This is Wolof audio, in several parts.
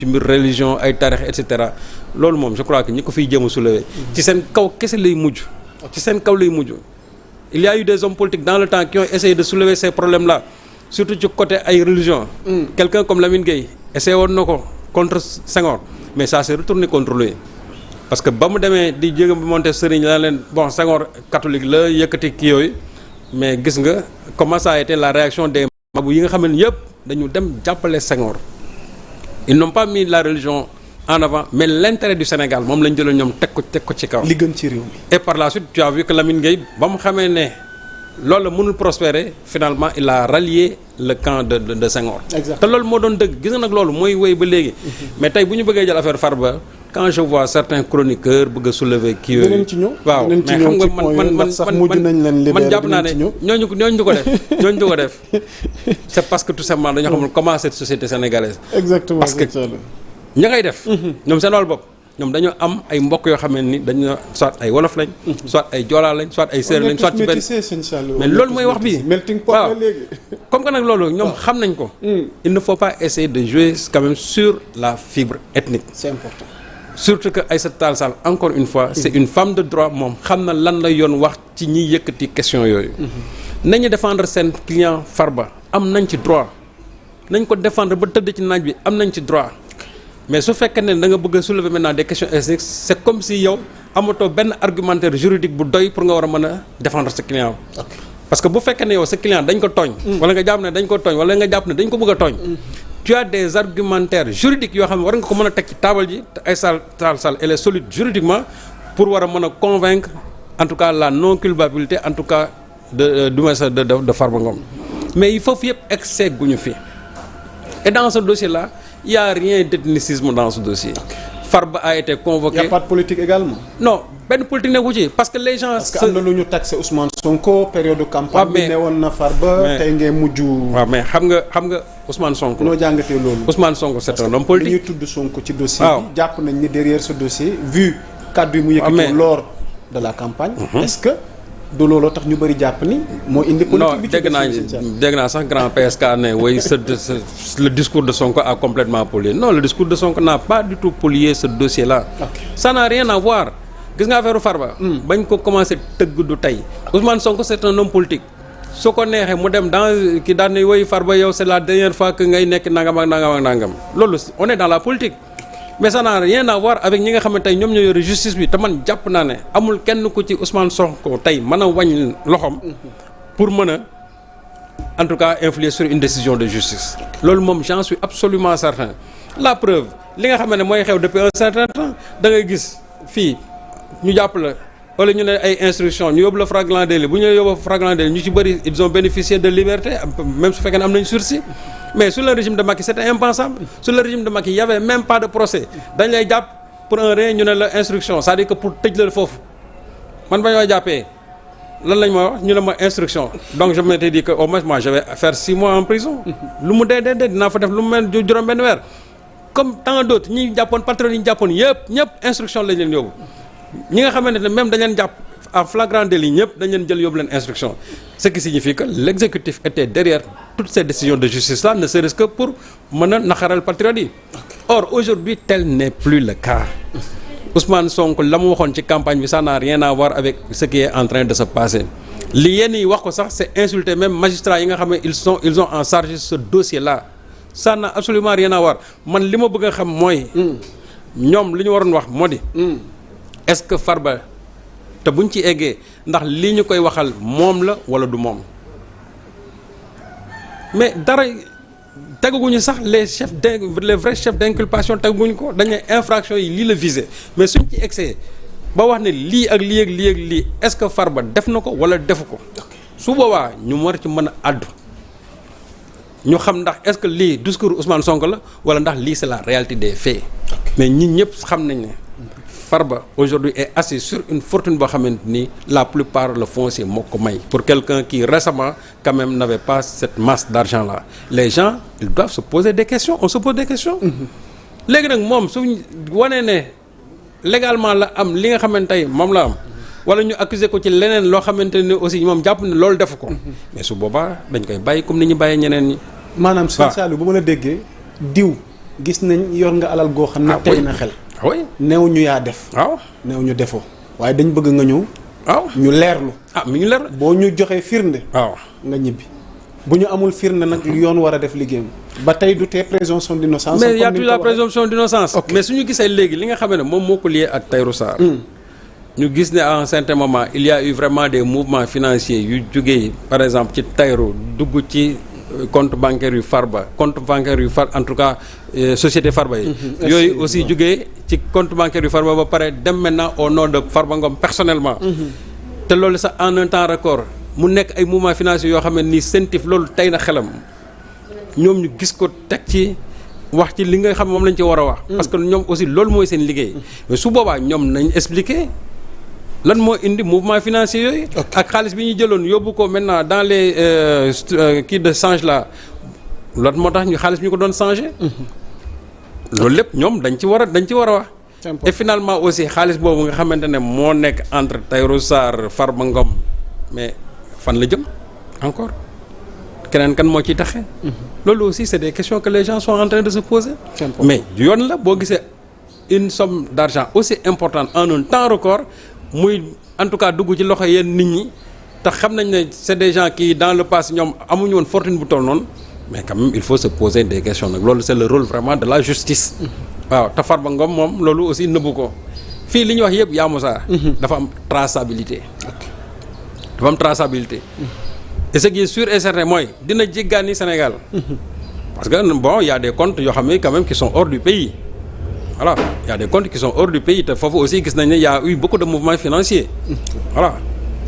ci mbir religion ay tarix et cetera loolu moom je crois que ñi ko fiy jéem a soulever ci seen kaw kese lay mujj ci seen kaw lay mujj il y a eu des hommes politiques dans le temps qui ont essayé de soulever ces problèmes là surtout ci côté ay religion quelqu'un comme Lamine Gueye essayé woon na ko contre Senghor mais ça s'est retourné contre lui parce que ba mu demee di jéem a monter sëriñ la leen bon Senghor catholique la yëkkati kii yooyu mais gis nga comment ça a été la réaction des mabu yi nga xam ne yëpp dañu dem jàppale Senghor ils n'ont pas mis la religion en avant mais l'intérêt du Sénégal moom lañ jëloon ñoom teg ko ci kaw. li gën ci réew mi. et par la suite tu as vu que Lamine Gueye ba mu xamee ne loolu la mënul prospérer finalement il a rallié le camp de Senghor. exactement te loolu moo doon dëgg gis nga nag loolu mooy wéy ba léegi. mais tey bu ñu bëggee jël affaire Farba quand je vois certains chroniqueurs bëgg a soulever kii yooyu. dinañ ci ñëw waaw mais xam nga man jàpp naa ne ñooñu du ko def ñooñu du ko def c'est parce que tout simplement dañoo xamul comment cette société sénégalaise. exactement parce que ña ngay def. ñoom seen wàllu bopp ñoom dañoo am ay mbokk yoo xam ne ni dañoo soit ay wolof lañ. soit ay joolaa lañ soit ay séeréer lañ soit ci benn mais loolu mooy wax bi waaw comme que nag loolu ñoom xam nañ ko. il ne faut pas essayer de jouer quand même sur la fibre ethnique. c'est important. surtout que Aïssata Tall Sall encore une fois c'est une femme de droit moom xam na lan la yoon wax ci ñiy yëkkati question yooyu. nañu défendre seen client Farba am nañ ci droit nañ ko défendre ba tëdd ci naaj bi am nañ ci droit. mais su fekkee ne da nga bëgg a soulever maintenant des questions ethniques c'est comme si yow amatoo benn argumentaire juridique bu doy pour nga war a mën a défendre sa client. parce que bu fekkee ne yow sa client dañ ko tooñ. wala nga jàpp ne dañ ko tooñ wala nga jàpp ne dañ ko bëgg a tooñ. tu as des argumentaires juridiques yoo xam ne war nga ko mën a teg ci taabal ji te Aïssata Tall Sall elle est solide juridiquement pour war a mën a convaincre en tout cas la non culpabilité en tout cas de Farba Ngom mais il faut fi yëpp excès guñu fi et dans ce dossier là. Il y a rien d'ethnicisme dans ce dossier. Farba a été convoqué. Il y a pas de politique également. Non benn politique nekku ci parce que les gens. parce que am na lu ñu taxé Ousmane Sonko période de campagne. bi ne woon na Farba. tey ngay mujj. waaw mais xam nga Ousmane Sonko. noo jàngatee loolu. Ousmane Sonko c'est un homme politique. li ñuy tudd Sonko ci dossier bi. jàpp nañ ni derrière ce dossier vu kàddu yi mu yëkkati lors de la campagne. est-ce que du looloo tax ñu bëri jàpp ni moo indi politique bi dégg naa sax grand PSK ne oui le discours de Sonko a complètement pollué non le discours de Sonko n'a pas du tout pollué ce dossier là. Ça n'a rien à voir gis nga affaire Farba. bañ ko commencé tëgg du tey Ousmane Sonko c'est un homme politique su ko neexee mu dem dans ki daan ne woy Farba yow c'est la dernière fois que ngay nekk nangam ak nangam ak nangam loolu on est dans la politique. mais ça n'a rien à voir avec ñi nga xam ne tey ñoom ñoo yore justice bi te man jàpp naa ne amul kenn ku ci Ousmane Sonko tey mën a wàññi loxoom pour mën a en tout cas influer sur une décision de justice. loolu moom j'en suis absolument certain la preuve li nga xam ne mooy xew depuis un certain temps da ngay gis fii ñu jàpp la wala ñu ne ay instructions ñu yóbbu la flagrant délit bu ñu yóbbu flagrant délit ñu ci bëri ils ont bénéficié de liberté même su fekkee ne am nañ sursis. mais sous le régime de Macky c'était impensable sous le régime de Macky il y avait même pas de procès dañ lay jàpp pour un rien ñu ne la instruction c'est-à-dire que pour tëj la foofu man ba ñoo jàppee lan lañ ma wax ñu ne ma instruction donc je m'étais dit que au moins moi je vais faire 6 mois en prison lu mu dee dinaa fa def lu mu mel juróom benn weer comme tant d'autres ñi jàppoon patriotes yi ñu jàppoon ñëpp instruction lañ leen yóbbu ñi nga xamante ne même dañ leen jàpp en flagrant délit ñëpp dañ leen jël yóbbu leen instruction ce qui signifie que l'exécutif était derrière toutes ces décisions de justice là ne serait-ce que pour mën a naxaral patriotes yi. Or aujourd'hui tel n'est plus le cas. Ousmane Sonko la mu waxoon ci campagne bi ça n'a rien à voir avec ce qui est en train de se passer li yenn yi wax ko sax c'est insulter même magistrats yi nga xam ne ils ont en charge ce dossier là ça n'a absolument rien à voir man li ma bëgg a xam mooy. ñoom li ñu waroon wax moo di. est-ce que Farba te buñ ci eggee ndax lii ñu koy waxal moom la wala du moom mais dara teguñu sax les vrais chefs d'inculpation teguñu ko dañuy infraction yi lii la visé mais suñ ci egsee ba wax ne lii ak lii ak lii ak lii est-ce que Farba def na ko wala defu ko su boobaa ñu war ci mën a àddu ñu xam ndax est-ce que lii discours Ousmane Sonko la wala ndax lii c'est la réalité des faits mais ñi ñëpp xam nañ ne Farba aujourd'hui est assis sur une fortune boo xamante ni la plupart le foncier moo ko may pour quelqu'un qui récemment quand même n'avait pas cette masse d'argent là les gens ils doivent se poser des questions on se pose des questions léegi nag moom suñ wanee ne légalement la am li nga xamante tey moom la am wala ñu accuser ko ci leneen loo xamante ne aussi moom jàpp ne loolu def ko mais su boobaa dañ koy bàyyi comme ni ñu bàyyee ñeneen ñi maanaam sëñ Saliou bu ma la déggee diw gis nañ yor nga alal goo xam ne tey na xel. oui néew ñu yaa def. waaw néew ñu defoo. waaye dañ bëgg nga ñëw. waaw ñu leerlu. mi ngi leer. boo ñu joxee firnde. waaw nga ñibbi. bu ñu amul firnde nag yoon war a def liggéeyam. ba tey du tee présomption d'innocence. mais y a toujours la présomption d'innocence. mais suñu gisee léegi li nga xam ne moom moo ko lié ak Tahirou Sarr. ñu gis ne à un certain moment il y a eu vraiment des mouvements financiers yu jógee par exemple ci Tahirou dugg ci compte bancaire yu Farba compte bancaire yu en tout cas société Farba yi. yooyu aussi jógee ci compte bancaire yu Farba ba pare dem maintenant au nom de Farba Ngom personnellement. te loolu sax en un temps record mu nekk ay mouvements financiers yoo xam ne nii sentif loolu tey na xelam ñoom ñu gis ko teg ci. wax ci li nga xam moom lañ ci war a wax. parce que ñoom aussi loolu mooy seen liggéey. mais su boobaa ñoom nañ expliquer lan moo indi mouvement financier yooyu. ak xaalis bi ñu jëloon yóbbu ko maintenant dans les kii de change là lan moo tax ñu xaalis bi ñu ko doon changer. loolu lépp ñoom dañ ci war a wax. et finalement aussi xaalis boobu nga xamante ne moo nekk entre Tahirou Sarr Farba Ngom mais fan la jëm encore. keneen kan moo ciy taxe loolu aussi c'est des questions que les gens sont en train de se poser. mais yoon la boo gisee une somme d'argent aussi importante en un temps record muy en tout cas dugg ci loxo yenn nit ñi te xam nañ ne c'est des gens qui dans le passé ñoom amuñu woon fortune bu toll noonu mais quand même il faut se poser des questions nag loolu c'est le rôle vraiment de la justice. waaw te Farba Ngom moom loolu aussi nëbbu ko fii li ñuy wax yëpp Yaa Moussa dafa am traçabilité. dafa am traçabilité. et ce qui est sûr et certain mooy dina jéggaani Sénégal parce que bon il y a des comptes yoo xam ne quand même qui sont hors du pays voilà il y a des comptes qui sont hors du pays te foofu aussi gis nañ ne y a eu beaucoup de mouvements financiers voilà.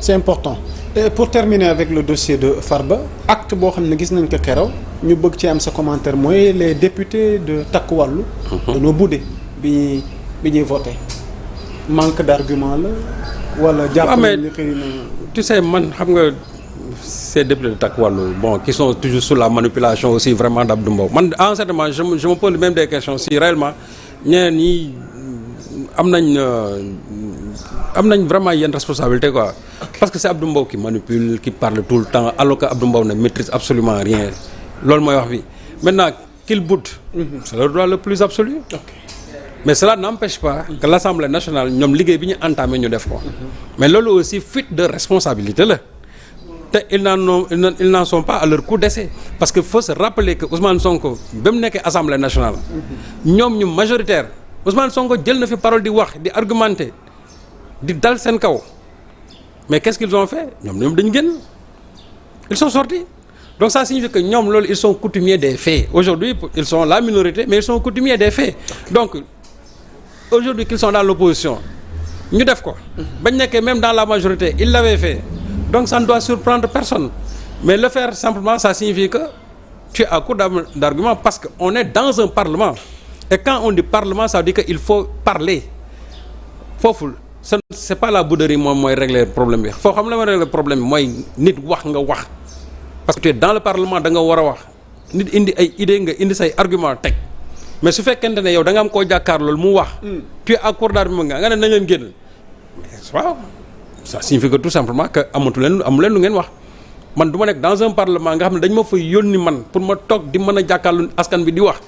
c'est important et pour terminer avec le dossier de Farba acte boo xam ne gis nañ ko keroog ñu bëgg ci am sa commentaire mooy les députés de Takku Wallu dañoo budde bi ñuy voté manque d'argument la wala jàpp nañ ne xëy na tu sais man xam nga ces députés de Takku Wallu bon qui sont toujours sous la manipulation aussi vraiment d'Abdou Mbow man en ce moment je me pose même des questions si réellement ñeneen ñi am nañ vraiment yenn responsabilité quoi parce que c'est Abdou Mbow qui manipule qui parle tout le temps alors que Abdou Mbow ne maîtrise absolument rien loolu mooy wax bi maintenant qu'il boude c'est le droit le plus absolu mais cela n'empêche pas que l'Assemblée nationale ñoom liggéey bi ñu entamé ñu def ko mais loolu aussi fuite de responsabilité la te ils n'en sont pas à leur coup d'essai parce que faut se rappeler que Ousmane Sonko ba mu nekkee Assemblée nationale ñoom ñu majoritaire Ousmane Sonko jël na fi parole di wax di argumenter di dal seen kaw mais qu'est-ce qu'ils ont fait ñoom dañu génn ils sont sortis donc ça signifie que ñoom loolu ils sont coutumiers des faits aujourd'hui ils sont la minorité mais ils sont coutumiers des faits donc aujourd'hui qu'ils sont dans l'opposition ñu def ko bañ nekkee même dans la majorité ils l'avaient fait donc ça ne doit surprendre personne mais le faire simplement ça signifie que tu es à court d'arguments parce que on est dans un parlement et quand on dit parlement ça veut dire que il faut parler foofu c'est pas la bouderie moom mooy régler problème bi foo xam la ma régler problème bi mooy nit wax nga wax parce que tu es dans le parlement da nga war a wax nit indi ay idée nga indi say argument teg mais su fekkente ne yow da nga am koo jàkkaar loolu mu wax tu es à court d'arguments nga ne nañ leen génn waaw ça signifie que tout simplement que amu leen lu ngeen wax man du ma nekk dans un parlement nga xam ne dañ ma fa yónni man pour ma toog di mën a jàkkaarlu askan bi di wax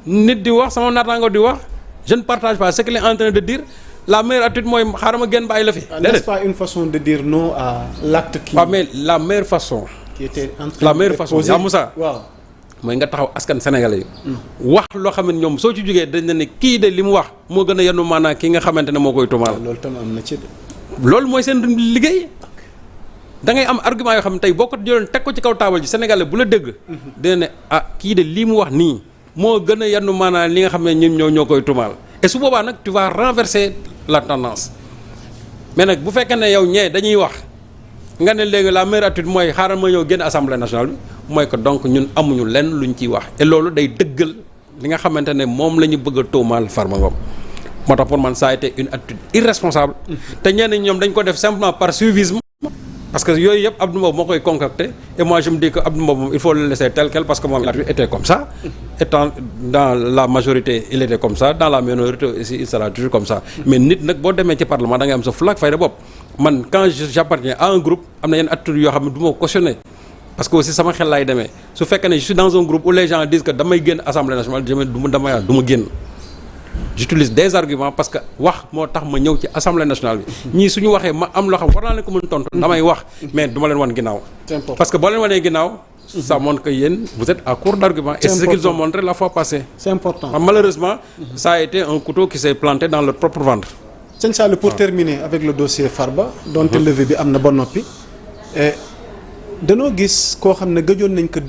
nit di wax sama naataango di wax je ne partage pas ce qu'il est en train de dire la meilleure attitude mooy xaaral ma génn bàyyi la fi. n'est-ce pas une façon de dire non à l'acte qui. waaw mais la meilleure façon. qui était en train la meilleure façon yaa Moussa. waaw mooy nga taxaw askan sénégalais yi. wax loo xam ne ñoom soo ci jógee dañ ne kii de li mu wax moo gën a yanu maanaam ki nga xamante ne moo koy tumaal. loolu tam am na ci de. loolu mooy seen liggéey da ngay am argument yoo xam ne tey boo ko jëloon teg ko ci kaw taabal ji sénégalais bu la dégg. dina ne ah kii de lii mu wax nii moo gën a yanu maanaam li nga xam ne ñun ñoo koy tumaal et su boobaa nag tu vas renverser la tendance mais nag bu fekkee ne yow ñee dañuy wax nga ne léegi la meilleure attitude mooy xaaral ma ñëw génn assemblée nationale bi mooy que donc ñun amuñu lenn luñ ciy wax et loolu day dëggal li nga xamante ne moom la ñu bëgg a tuumaal Farba Ngom moo tax pour man ça a été une attitude irresponsable te ñenn ñoom dañ ko def simplement par suivisme parce que yooyu yëpp Abdou Mbow moo koy concocté et moi je me dis que Abdou Mbow moom il faut le laisser tel quel parce que moom il était comme ça étant dans la majorité il était comme ça dans la minorité aussi il sera toujours comme ça mais nit nag boo demee ci parlement da ngay am sa flag fayda bopp man quand j'appartiens à un groupe am na yenn attitude yoo xam ne du ma cautionné parce que aussi sama xel laay demee su fekkee ne je suis dans un groupe où les gens disent que damay génn assemblée nationale du ma génn j'utilise des arguments parce que wax moo tax ma ñëw ci assemblée nationale bi ñii suñu waxee ma am loo xam war naa leen ko mën tontu damay wax mais du ma leen wan ginnaaw parce que boo leen wanee ginnaaw ça montre que yéen vous êtes à court d'arguments et c'est ce qu'ils ont montré la fois passée. C'est important. Malheureusement ça a été un couteau qui s'est planté dans leur propre ventre. Sëñ Saliou, pour terminer avec le dossier Farba donte levée bi am na ba noppi danoo gis koo xam ne gëjoon nañ ko